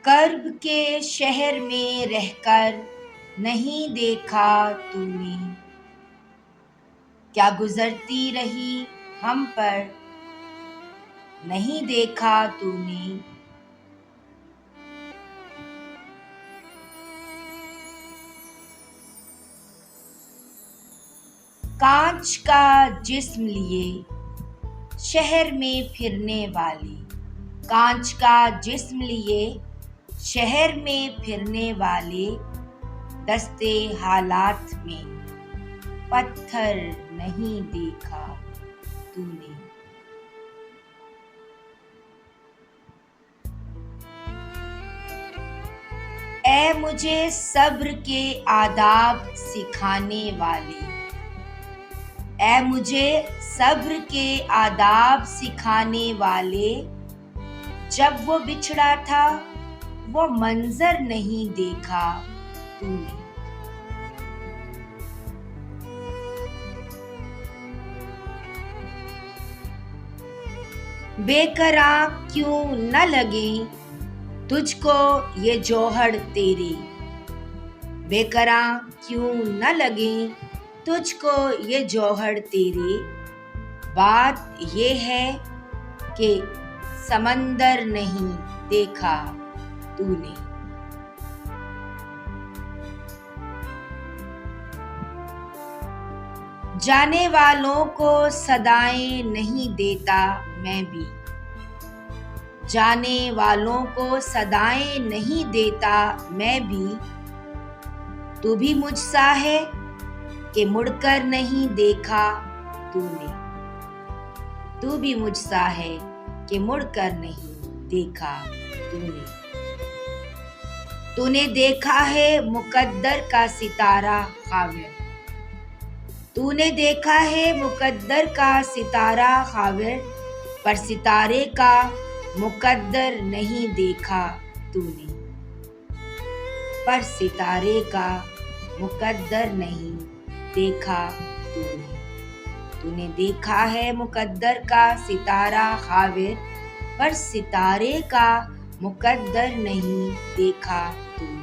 कर्ब के शहर में रहकर नहीं देखा तूने, क्या गुजरती रही हम पर नहीं देखा तूने। कांच का जिस्म लिए शहर में फिरने वाली, कांच का जिस्म लिए शहर में फिरने वाले दस्ते हालात में पत्थर नहीं देखा तूने। ऐ मुझे सब्र के आदाब सिखाने वाले, ऐ मुझे सब्र के आदाब सिखाने वाले, जब वो बिछड़ा था वो मंजर नहीं देखा तूने। बेकरार क्यों न लगे तुझको ये जौहर तेरे, बेकरार क्यों न लगे तुझको ये जौहर तेरे। बात ये है कि समंदर नहीं देखा तूने। जाने वालों को सदाएं नहीं देता मैं भी, जाने वालों को सदाएं नहीं देता मैं भी। तू भी मुझसा है कि मुड़कर नहीं देखा तूने, तू भी मुझसा है कि मुड़कर नहीं देखा तूने। तूने देखा है मुकद्दर का सितारा खाविर, तूने देखा है मुकद्दर का सितारा खाविर, पर सितारे का मुकद्दर नहीं देखा तूने, पर सितारे का मुकद्दर नहीं देखा तूने। तूने देखा है मुकद्दर का सितारा खाविर, पर सितारे का मुकद्दर नहीं देखा तूने।